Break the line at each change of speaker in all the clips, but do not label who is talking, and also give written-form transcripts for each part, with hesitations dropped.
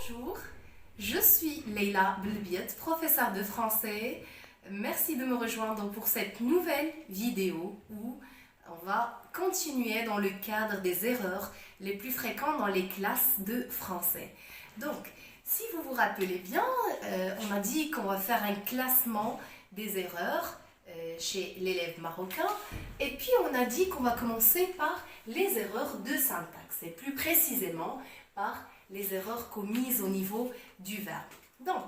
Bonjour, je suis Leila Belbiet, professeure de français. Merci de me rejoindre pour cette nouvelle vidéo où on va continuer dans le cadre des erreurs les plus fréquentes dans les classes de français. Donc, si vous vous rappelez bien, on a dit qu'on va faire un classement des erreurs chez l'élève marocain et puis on a dit qu'on va commencer par les erreurs de syntaxe et plus précisément par les erreurs commises au niveau du verbe. Donc,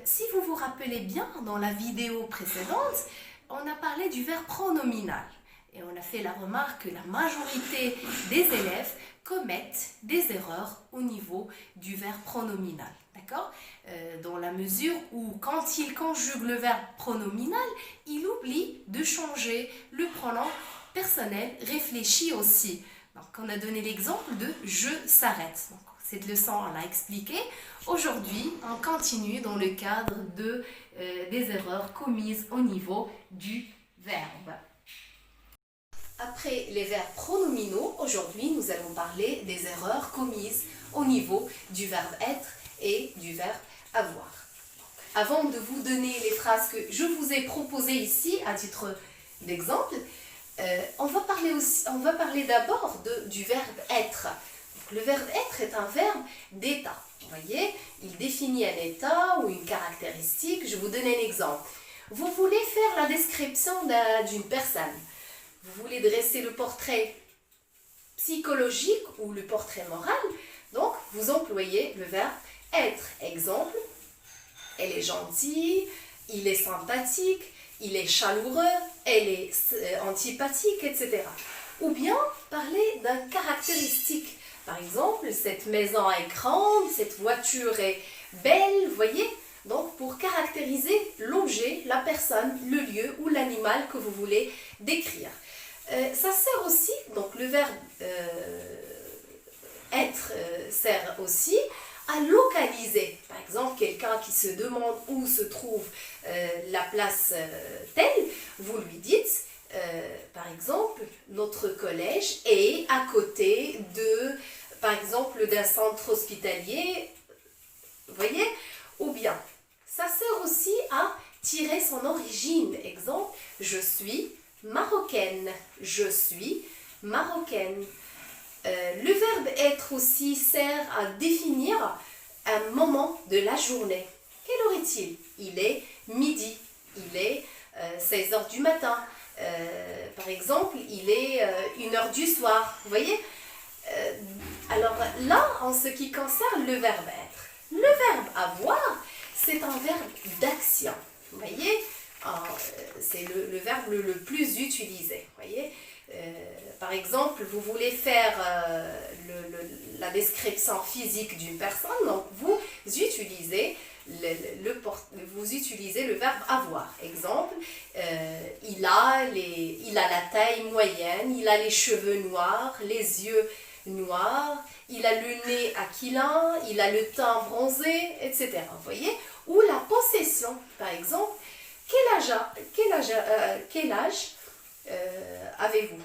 si vous vous rappelez bien, dans la vidéo précédente, on a parlé du verbe pronominal. Et on a fait la remarque que la majorité des élèves commettent des erreurs au niveau du verbe pronominal. D'accord ? Dans la mesure où, quand il conjugue le verbe pronominal, il oublie de changer le pronom personnel réfléchi aussi. Donc, on a donné l'exemple de « je s'arrête ». Cette leçon, on l'a expliqué. Aujourd'hui, on continue dans le cadre des erreurs commises au niveau du verbe. Après les verbes pronominaux, aujourd'hui, nous allons parler des erreurs commises au niveau du verbe être et du verbe avoir. Avant de vous donner les phrases que je vous ai proposées ici, à titre d'exemple, on va parler d'abord du verbe être. Le verbe être est un verbe d'état. Vous voyez, il définit un état ou une caractéristique. Je vous donne un exemple. Vous voulez faire la description d'une personne. Vous voulez dresser le portrait psychologique ou le portrait moral. Donc, vous employez le verbe être. Exemple, elle est gentille, il est sympathique, il est chaleureux, elle est antipathique, etc. Ou bien parler d'une caractéristique. Par exemple, cette maison est grande, cette voiture est belle, vous voyez? Donc, pour caractériser l'objet, la personne, le lieu ou l'animal que vous voulez décrire. Ça sert aussi, donc le verbe être sert aussi à localiser. Par exemple, quelqu'un qui se demande où se trouve la place telle, vous lui dites, par exemple, notre collège est à côté par exemple, d'un centre hospitalier, vous voyez? Ou bien, ça sert aussi à tirer son origine. Exemple, je suis marocaine. Je suis marocaine. Le verbe être aussi sert à définir un moment de la journée. Quelle heure est-il? Il est midi. Il est 16 h du matin. Par exemple, il est 1 h du soir. Vous voyez? Alors là, en ce qui concerne le verbe être, le verbe avoir, c'est un verbe d'action. Vous voyez? C'est le verbe le plus utilisé. Vous voyez? Par exemple, vous voulez faire la description physique d'une personne, donc vous utilisez le verbe avoir. Exemple, il a la taille moyenne, il a les cheveux noirs, les yeux noirs, il a le nez aquilin, il a le teint bronzé, etc. Vous voyez? Ou la possession, par exemple, quel âge avez-vous?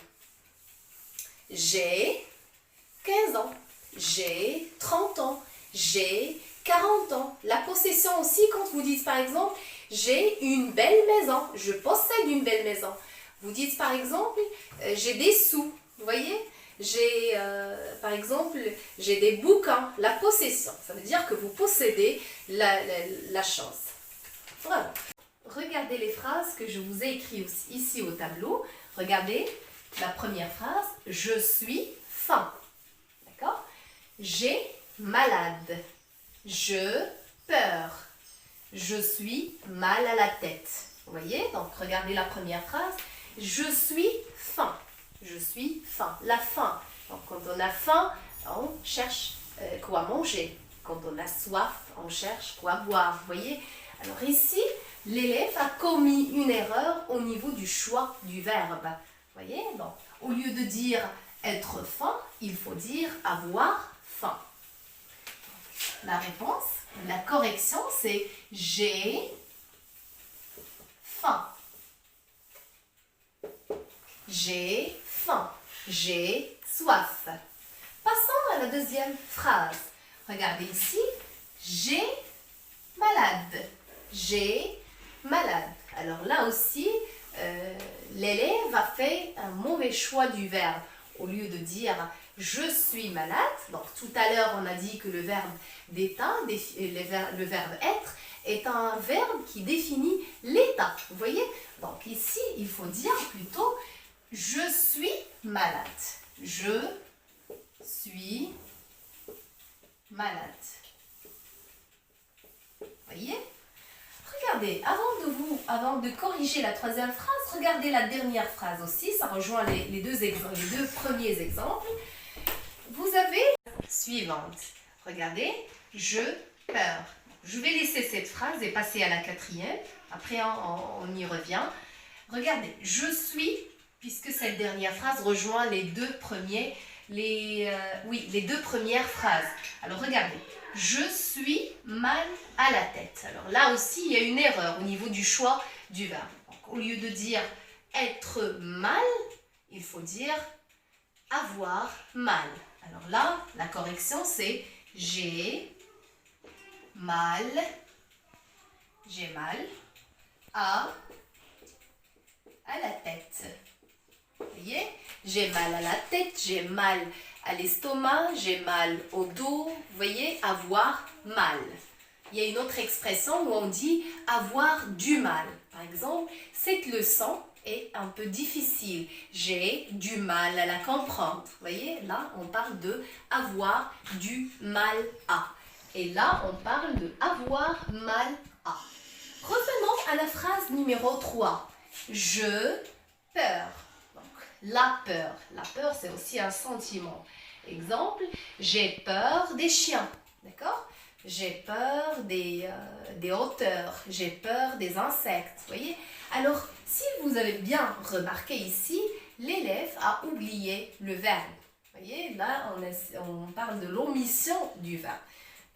J'ai 15 ans, j'ai 30 ans, j'ai 40 ans. La possession aussi, quand vous dites par exemple, j'ai une belle maison, je possède une belle maison. Vous dites par exemple, j'ai des sous, vous voyez? Par exemple, j'ai des bouquins, la possession. Ça veut dire que vous possédez la chose. Voilà. Regardez les phrases que je vous ai écrites ici au tableau. Regardez la première phrase. Je suis faim. D'accord? J'ai malade. Je peur. Je suis mal à la tête. Vous voyez? Donc, regardez la première phrase. Je suis faim. Je suis faim. La faim. Donc, quand on a faim, on cherche quoi manger. Quand on a soif, on cherche quoi boire. Vous voyez? Alors ici, l'élève a commis une erreur au niveau du choix du verbe. Vous voyez? Donc, au lieu de dire être faim, il faut dire avoir faim. La réponse, la correction, c'est j'ai faim. J'ai faim. J'ai soif. Passons à la deuxième phrase. Regardez ici, J'ai malade. J'ai malade. Alors là aussi, l'élève a fait un mauvais choix du verbe. Au lieu de dire je suis malade, donc tout à l'heure on a dit que le verbe d'état, le verbe être, est un verbe qui définit l'état. Vous voyez? Donc ici, il faut dire plutôt je suis malade. Je suis malade. Voyez? Regardez, avant de corriger la troisième phrase, regardez la dernière phrase aussi, ça rejoint les deux premiers exemples. Vous avez suivante. Regardez, je peur. Je vais laisser cette phrase et passer à la quatrième. Après, on y revient. Regardez, je suis, puisque cette dernière phrase rejoint les deux premières phrases. Alors, regardez. Je suis mal à la tête. Alors là aussi, il y a une erreur au niveau du choix du verbe. Donc, au lieu de dire être mal, il faut dire avoir mal. Alors là, la correction, c'est j'ai mal à la tête. Vous voyez? J'ai mal à la tête, j'ai mal à l'estomac, j'ai mal au dos. Vous voyez? Avoir mal. Il y a une autre expression où on dit avoir du mal. Par exemple, cette leçon est un peu difficile. J'ai du mal à la comprendre. Vous voyez? Là, on parle de avoir du mal à. Et là, on parle de avoir mal à. Revenons à la phrase numéro 3. Je peur. Donc, la peur. La peur, c'est aussi un sentiment. Exemple, j'ai peur des chiens. D'accord? J'ai peur des hauteurs. J'ai peur des insectes. Vous voyez? Alors, si vous avez bien remarqué ici, l'élève a oublié le verbe. Vous voyez? Là, on parle de l'omission du verbe.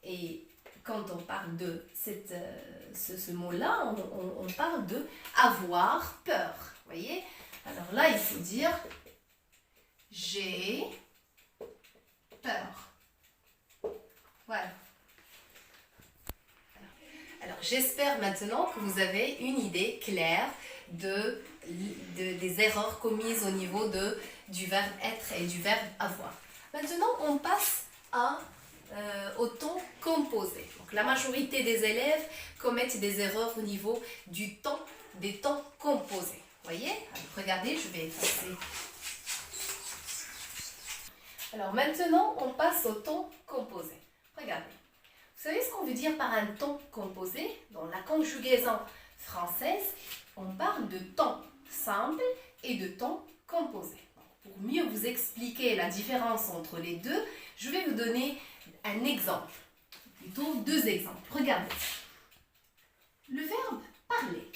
Et quand on parle de ce mot-là, on parle de avoir peur. Vous voyez? Alors là, il faut dire j'ai peur. Voilà. Alors, j'espère maintenant que vous avez une idée claire des erreurs commises au niveau du verbe être et du verbe avoir. Maintenant, on passe au ton composé. Donc, la majorité des élèves commettent des erreurs au niveau des temps composés. Vous voyez? Alors, regardez, je vais effacer. Alors maintenant, on passe au ton composé. Regardez. Vous savez ce qu'on veut dire par un ton composé? Dans la conjugaison française, on parle de ton simple et de ton composé. Pour mieux vous expliquer la différence entre les deux, je vais vous donner un exemple. Plutôt deux exemples. Regardez. Le verbe parler.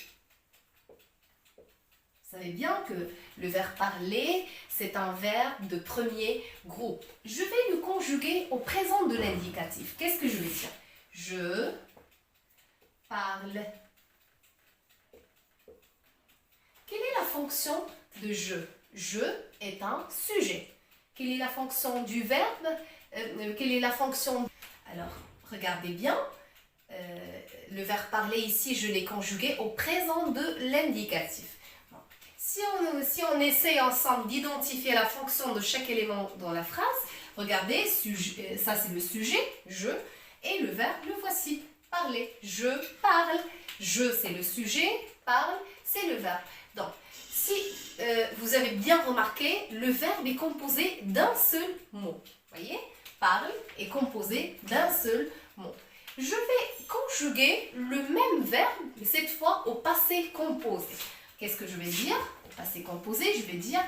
Vous savez bien que le verbe parler, c'est un verbe de premier groupe. Je vais le conjuguer au présent de l'indicatif. Qu'est-ce que je vais dire? Je parle. Quelle est la fonction de je? Je est un sujet. Quelle est la fonction du verbe? Quelle est la fonction? Alors, regardez bien. Le verbe parler ici, je l'ai conjugué au présent de l'indicatif. Si on essaie ensemble d'identifier la fonction de chaque élément dans la phrase, regardez, ça c'est le sujet, je, et le verbe, le voici, parler. Je parle. Je, c'est le sujet, parle, c'est le verbe. Donc, si vous avez bien remarqué, le verbe est composé d'un seul mot. Vous voyez? Parle est composé d'un seul mot. Je vais conjuguer le même verbe, mais cette fois au passé composé. Qu'est-ce que je vais dire? Au passé composé, je vais dire,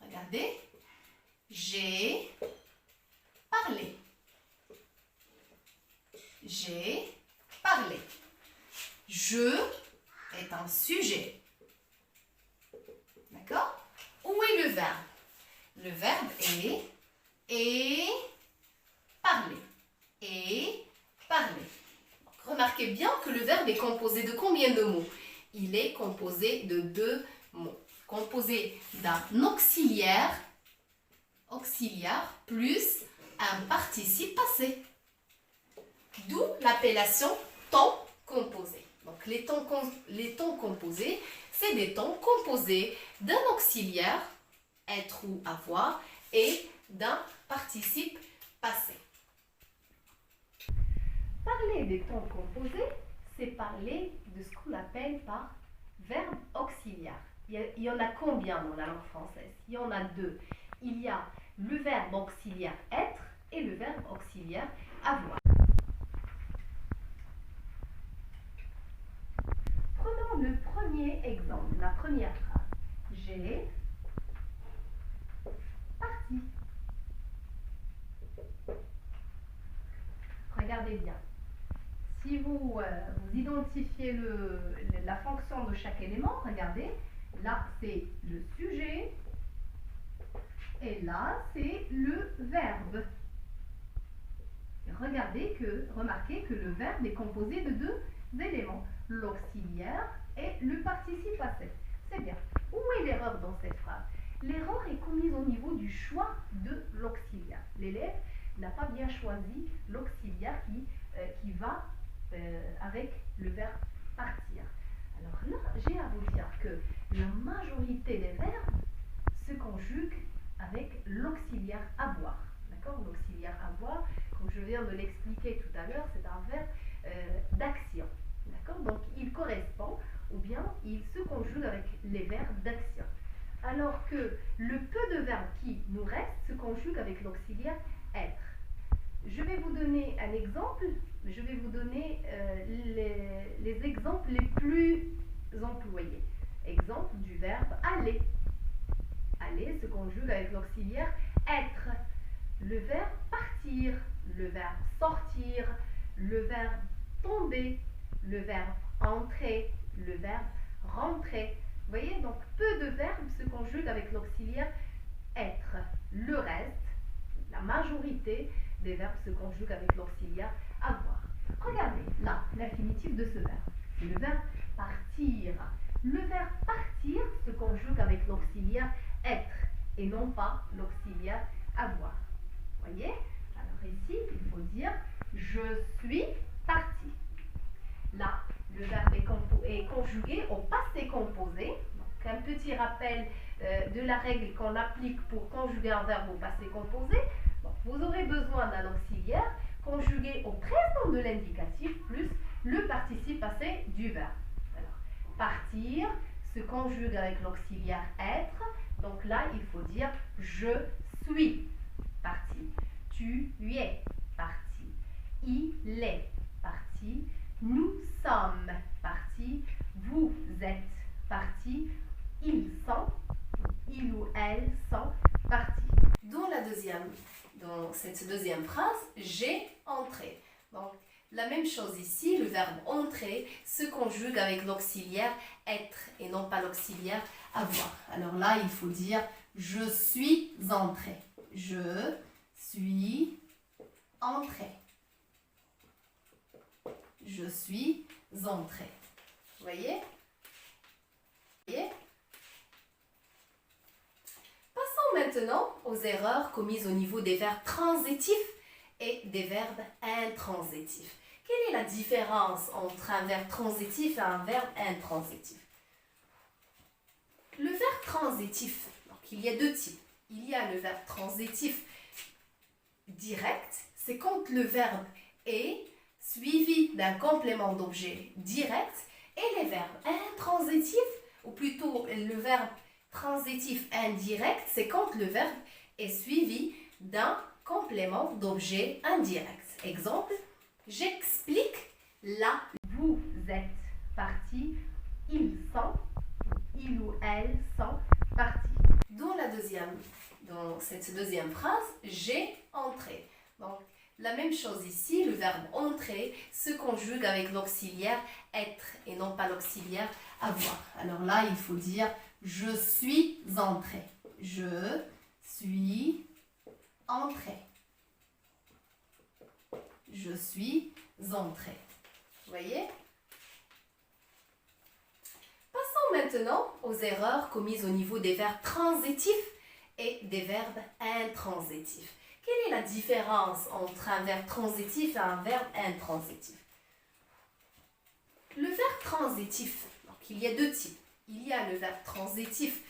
regardez, j'ai parlé. J'ai parlé. Je est un sujet. D'accord? Où est le verbe? Le verbe est parler. Et parler. Donc, remarquez bien que le verbe est composé de combien de mots? Il est composé de deux mots. Composé d'un auxiliaire plus un participe passé. D'où l'appellation temps composé. Donc les temps composés, c'est des temps composés d'un auxiliaire, être ou avoir, et d'un participe passé. Parler des temps composés, c'est parler de ce qu'on appelle par verbe auxiliaire. Il y en a combien dans la langue française? Il y en a deux. Il y a le verbe auxiliaire être et le verbe auxiliaire avoir. Prenons le premier exemple, la première phrase. J'ai parti. Regardez bien. Si vous identifiez la fonction de chaque élément, regardez, là c'est le sujet et là c'est le verbe. Et remarquez que le verbe est composé de deux éléments, l'auxiliaire et le participe passé. C'est bien. Où est l'erreur dans cette phrase? L'erreur est commise au niveau du choix de l'auxiliaire. L'élève n'a pas bien choisi l'auxiliaire qui va avec le verbe partir. Alors là, j'ai à vous dire que la majorité des verbes se conjuguent avec l'auxiliaire avoir. D'accord? L'auxiliaire avoir, comme je viens de l'expliquer tout à l'heure, c'est un verbe d'action. D'accord? Donc il correspond ou bien il se conjugue avec les verbes d'action. Alors que le peu de verbes qui nous restent se conjugue avec l'auxiliaire être. Je vais vous donner un exemple. Je vais vous donner les exemples les plus employés. Exemple du verbe aller. Aller se conjugue avec l'auxiliaire être. Le verbe partir, le verbe sortir, le verbe tomber, le verbe entrer, le verbe rentrer. Vous voyez, donc peu de verbes se conjuguent avec l'auxiliaire être. Le reste, la majorité des verbes se conjuguent avec l'auxiliaire avoir. Regardez là, l'infinitif de ce verbe. C'est le verbe partir. Le verbe partir se conjugue avec l'auxiliaire être et non pas l'auxiliaire avoir. Vous voyez? Alors ici, il faut dire je suis parti. Là, le verbe est conjugué au passé composé. Donc, un petit rappel de la règle qu'on applique pour conjuguer un verbe au passé composé. Donc, vous aurez besoin d'un auxiliaire conjugué au présent de l'indicatif plus le participe passé du verbe. Alors, partir se conjugue avec l'auxiliaire être. Donc là, il faut dire je suis parti. Tu es parti. Il est parti. Nous sommes partis. Vous êtes partis. Ils ou elles sont partis. Dans cette deuxième phrase, j'ai entré. Donc, la même chose ici, le verbe entrer se conjugue avec l'auxiliaire être et non pas l'auxiliaire avoir. Alors là, il faut dire je suis entré. Je suis entré. Je suis entré. Vous voyez? Passons maintenant aux erreurs commises au niveau des verbes transitifs et des verbes intransitifs. Quelle est la différence entre un verbe transitif et un verbe intransitif? Le verbe transitif, donc il y a deux types. Il y a le verbe transitif direct, c'est quand le verbe est suivi d'un complément d'objet direct, et les verbes intransitifs, ou plutôt le verbe transitif indirect, c'est quand le verbe est suivi d'un complément d'objet indirect. Exemple, j'explique là, vous êtes partis, ils ou elles sont partis. Dans cette deuxième phrase, j'ai entré. Donc, la même chose ici, le verbe entrer se conjugue avec l'auxiliaire être et non pas l'auxiliaire avoir. Alors là, il faut dire je suis entré. Je suis entré. Je suis entré. Vous voyez? Passons maintenant aux erreurs commises au niveau des verbes transitifs et des verbes intransitifs. Quelle est la différence entre un verbe transitif et un verbe intransitif? Le verbe transitif, donc il y a deux types. Il y a le verbe transitif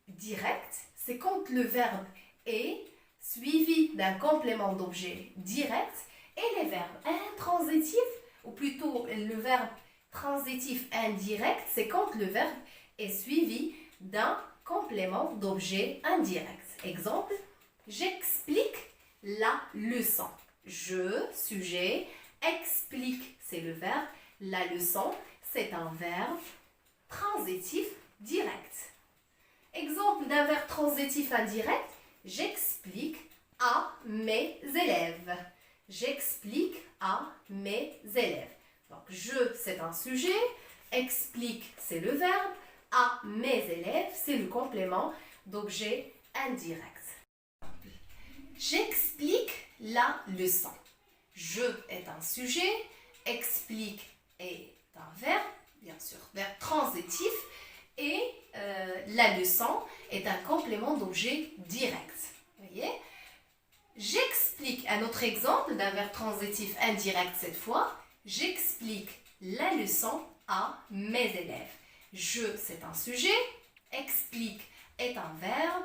direct, c'est quand le verbe est suivi d'un complément d'objet direct, et les verbes intransitifs, ou plutôt le verbe transitif indirect, c'est quand le verbe est suivi d'un complément d'objet indirect. Exemple, j'explique la leçon. Je, sujet, explique, c'est le verbe. La leçon, c'est un verbe transitif direct. Exemple d'un verbe transitif indirect, j'explique à mes élèves. J'explique à mes élèves. Donc, je, c'est un sujet, explique, c'est le verbe, à mes élèves, c'est le complément d'objet indirect. J'explique la leçon. Je est un sujet, explique est un verbe, bien sûr, verbe transitif, et la leçon est un complément d'objet direct. Voyez? J'explique, un autre exemple d'un verbe transitif indirect cette fois, j'explique la leçon à mes élèves. Je, c'est un sujet, explique est un verbe,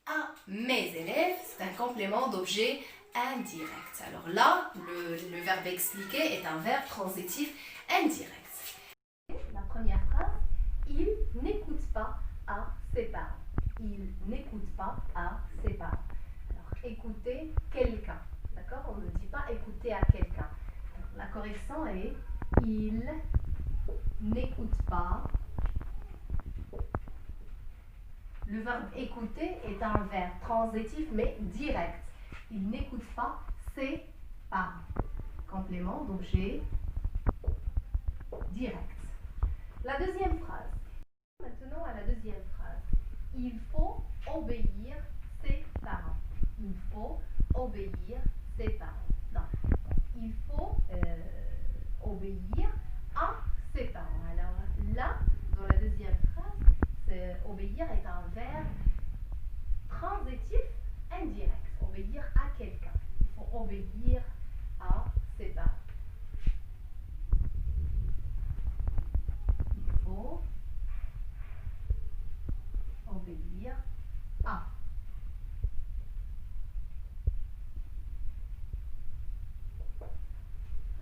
à mes élèves, c'est un complément d'objet indirect. Alors là, le verbe expliquer est un verbe transitif indirect. La première phrase, il n'écoute pas à ses parents. Il n'écoute pas à ses parents. Alors, écouter quelqu'un. D'accord? On ne dit pas écouter à quelqu'un. La correction est il n'écoute pas. Le verbe écouter est un verbe transitif mais direct. Il n'écoute pas ses parents. Complément d'objet direct. La deuxième phrase. Maintenant à la deuxième phrase. Il faut obéir ses parents. Il faut obéir ses parents. Non. Il faut obéir à ses parents. Alors là, dans la deuxième phrase, obéir est un verbe transitif indirect. Obéir à quelqu'un. Il faut obéir à ses parents. Il faut obéir à.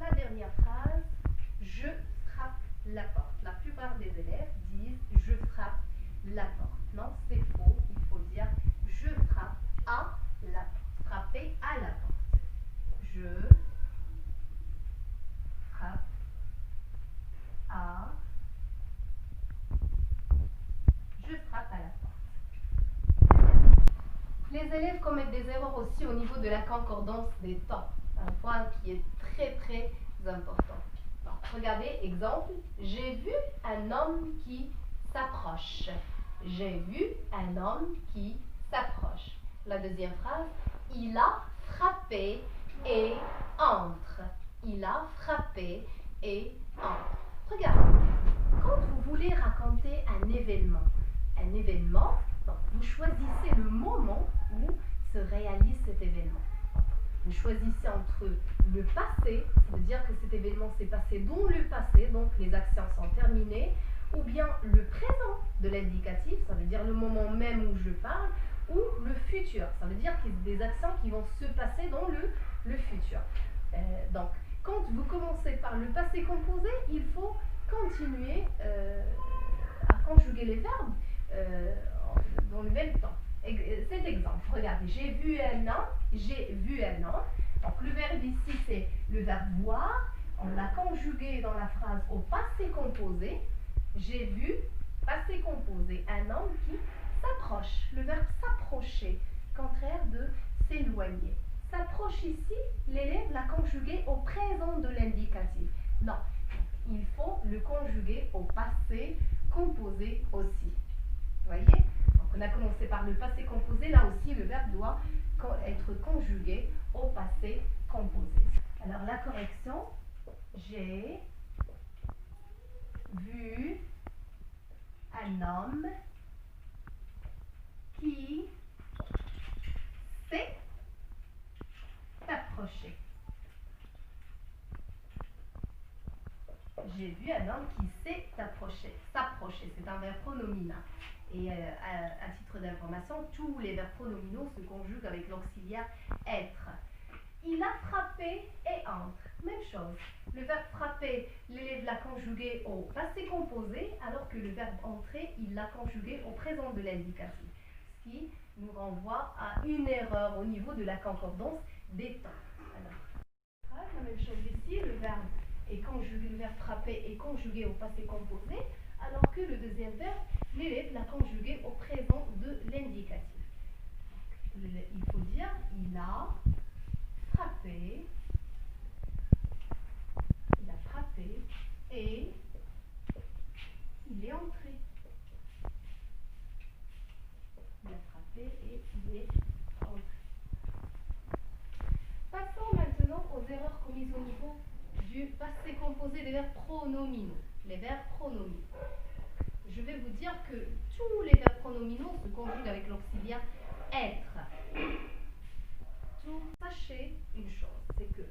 La dernière phrase, je frappe la porte. La plupart des élèves disent je frappe la porte. Non, c'est faux. Il faut dire je frappe à la porte. Frapper à la porte. Je frappe à. Je frappe à la porte. Les élèves commettent des erreurs aussi au niveau de la concordance des temps. Un point qui est très très important. Donc, regardez, exemple, j'ai vu un homme qui s'approche. J'ai vu un homme qui s'approche. La deuxième phrase, il a frappé et entre. Il a frappé et entre. Regardez, quand vous voulez raconter un événement, donc vous choisissez le moment où se réalise cet événement. Vous choisissez entre le passé, ça veut dire que cet événement s'est passé dans le passé, donc les actions sont terminées, ou bien le présent de l'indicatif, ça veut dire le moment même où je parle, ou le futur, ça veut dire qu'il y a des actions qui vont se passer dans le futur. Donc, quand vous commencez par le passé composé, il faut continuer à conjuguer les verbes dans le même temps. Cet exemple, regardez, j'ai vu un an, j'ai vu un an. Donc le verbe ici, c'est le verbe voir. On l'a conjugué dans la phrase au passé composé. J'ai vu, passé composé, un homme qui s'approche. Le verbe s'approcher, contraire de s'éloigner. S'approche ici, l'élève l'a conjugué au présent de l'indicatif. Non, il faut le conjuguer au passé composé aussi. Vous voyez? Donc on a commencé par le passé composé, là aussi le verbe doit être conjugué au passé composé. Alors la correction, j'ai vu un homme qui s'est s'approcher. J'ai vu un homme qui s'est approché. S'approcher, c'est un verbe pronominal. Et à titre d'information, tous les verbes pronominaux se conjuguent avec l'auxiliaire être. Il a frappé et entre. Même chose. Le verbe frapper, l'élève l'a conjugué au passé composé, alors que le verbe entrer, il l'a conjugué au présent de l'indicatif. Ce qui nous renvoie à une erreur au niveau de la concordance des temps. Alors, la même chose ici, le verbe frapper est conjugué au passé composé, alors que le deuxième verbe, l'élève l'a conjugué au présent de l'indicatif. Il faut dire, il a frappé et il est entré. Il a frappé et il est entré. Passons maintenant aux erreurs commises au niveau du passé composé des verbes pronominaux. Les verbes pronominaux. Je vais vous dire que tous les verbes pronominaux se conjuguent avec l'auxiliaire être. Sachez une chose, c'est que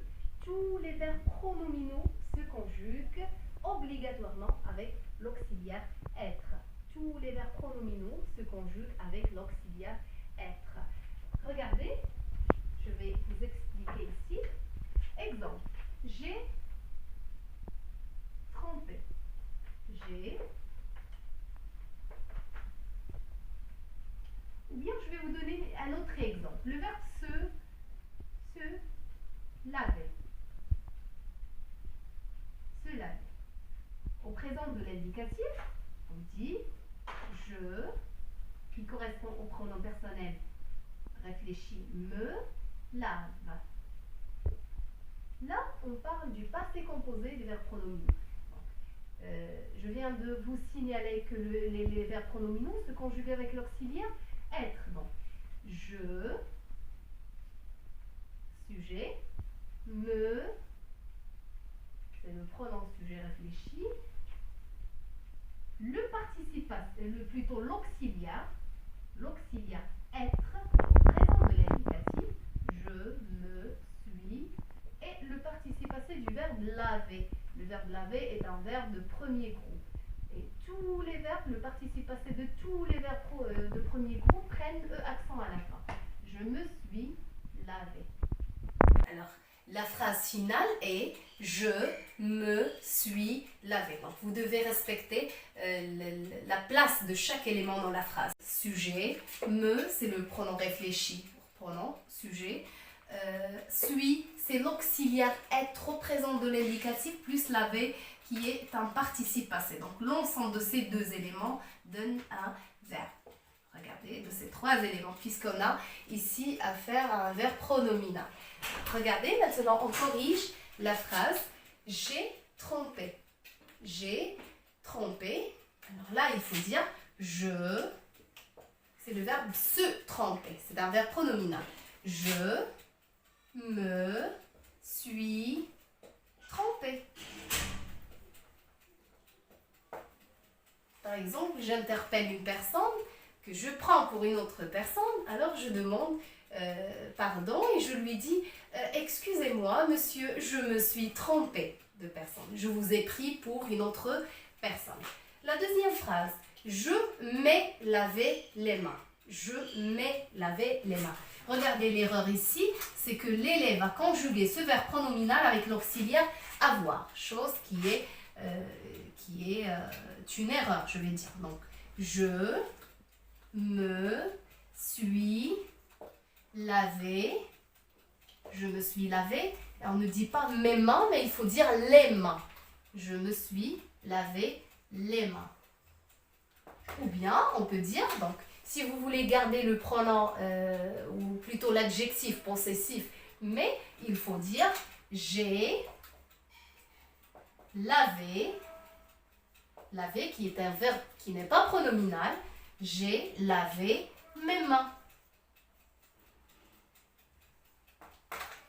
tous les verbes pronominaux se conjuguent obligatoirement avec l'auxiliaire être. Tous les verbes pronominaux se conjuguent avec l'auxiliaire être. Regardez, je vais vous expliquer ici. Exemple, j'ai trompé. J'ai. Ou bien je vais vous donner un autre exemple. Le verbe se laver. Se laver. Au présent de l'indicatif, on dit je, qui correspond au pronom personnel réfléchi, me lave. Là, on parle du passé composé des verbes pronominaux. Je viens de vous signaler que les verbes pronominaux se conjuguent avec l'auxiliaire être. Donc, je, sujet, me, c'est le pronom sujet réfléchi, le participe, plutôt l'auxiliaire être, présent de l'indicatif, je, me, suis, et le participe passé du verbe laver. Le verbe laver est un verbe de premier groupe. Et tous les verbes, le participe passé de tous les verbes de premier groupe prennent accent à la fin. Je me suis lavé. Alors, la phrase finale est « Je me suis lavé ». Donc, vous devez respecter la place de chaque élément dans la phrase. Sujet, me, c'est le pronom réfléchi. Pronom, sujet. Suis, c'est l'auxiliaire être au présent de l'indicatif plus laver qui est un participe passé. Donc, l'ensemble de ces deux éléments donne un verbe. Regardez, de ces trois éléments, puisqu'on a ici affaire à un verbe pronominal. Regardez, maintenant, on corrige la phrase « J'ai trompé ». J'ai trompé. Alors là, il faut dire « je ». C'est le verbe « se tromper ». C'est un verbe pronominal. Je me suis trompé. Par exemple, j'interpelle une personne que je prends pour une autre personne, alors je demande pardon et je lui dis excusez-moi monsieur, je me suis trompée de personne. Je vous ai pris pour une autre personne. La deuxième phrase, je m'ai lavé les mains. Je m'ai lavé les mains. Regardez l'erreur ici, c'est que l'élève a conjugué ce verbe pronominal avec l'auxiliaire avoir, chose qui est une erreur, je vais dire. Donc, je me suis lavé. Je me suis lavé. On ne dit pas mes mains, mais il faut dire les mains. Je me suis lavé les mains. Ou bien, on peut dire, donc, si vous voulez garder le pronom, ou plutôt l'adjectif possessif, mais il faut dire j'ai lavé. Laver qui est un verbe qui n'est pas pronominal. J'ai lavé mes mains.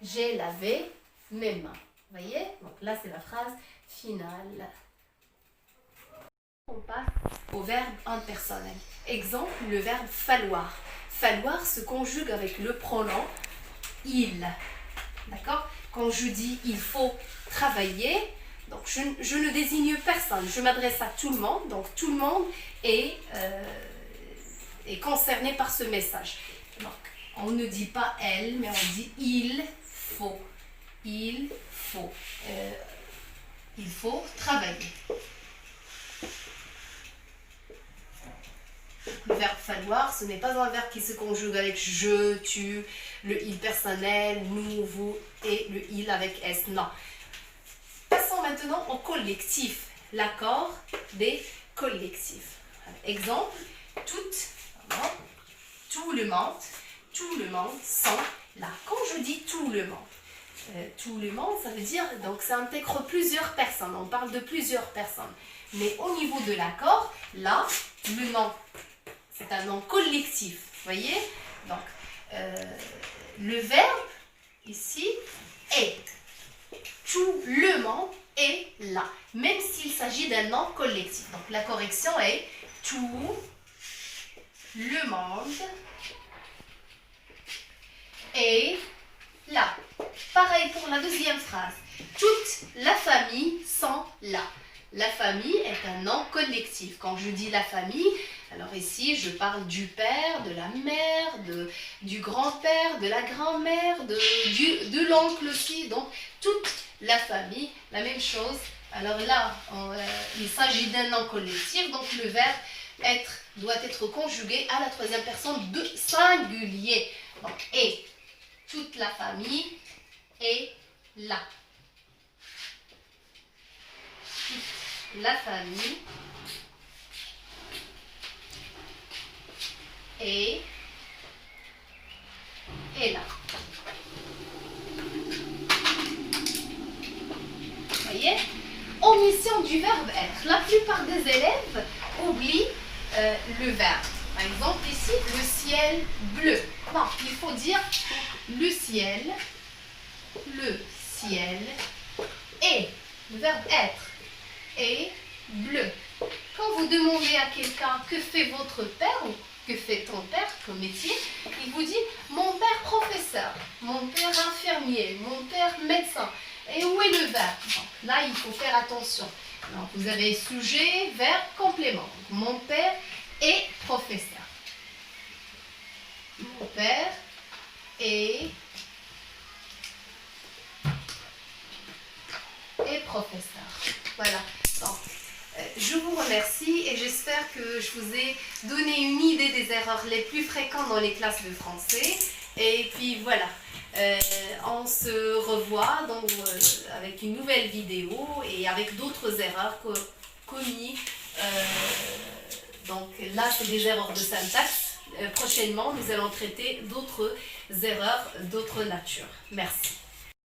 J'ai lavé mes mains. Vous voyez? Donc là, c'est la phrase finale. On passe au verbe impersonnel. Exemple, le verbe falloir. Falloir se conjugue avec le pronom il. D'accord? Quand je dis il faut travailler, donc je ne désigne personne, je m'adresse à tout le monde, donc tout le monde est concerné par ce message. Donc, on ne dit pas elle, mais on dit il faut. Il faut. Il faut travailler. Le verbe falloir, ce n'est pas un verbe qui se conjugue avec je, tu, le il personnel, nous, vous et le il avec S. Non. Passons maintenant au collectif. L'accord des collectifs. Exemple, tout le monde sont là. Quand je dis tout le monde, ça veut dire, donc ça intègre plusieurs personnes, on parle de plusieurs personnes. Mais au niveau de l'accord, là, le nom, c'est un nom collectif, voyez? Donc, le verbe, ici, est. Tout le monde est là, même s'il s'agit d'un nom collectif. Donc, la correction est tout le monde est là. Pareil pour la deuxième phrase. Toute la famille sont là. La famille est un nom collectif. Quand je dis la famille, alors ici je parle du père, de la mère, du grand-père, de la grand-mère, de l'oncle aussi. Donc toute la famille, la même chose. Alors là, il s'agit d'un nom collectif, donc le verbe être doit être conjugué à la troisième personne de singulier. Donc, et toute la famille est là. Toute la famille est là. Voyez? Omission du verbe être. La plupart des élèves oublient le verbe. Par exemple, ici, le ciel bleu. Non, il faut dire le ciel est. Le verbe être est bleu. Quand vous demandez à quelqu'un que fait votre père ou que fait ton père comme métier, il vous dit mon père professeur, mon père infirmier, mon père médecin. Et où est le verbe? Donc, là, il faut faire attention. Donc, vous avez sujet, verbe, complément. Donc, mon père est professeur. Mon père est professeur. Voilà. Donc, je vous remercie et j'espère que je vous ai donné une idée des erreurs les plus fréquentes dans les classes de français. Et puis voilà, on se revoit avec une nouvelle vidéo et avec d'autres erreurs commises. Donc là, c'est des erreurs de syntaxe. Prochainement, nous allons traiter d'autres erreurs d'autre nature. Merci.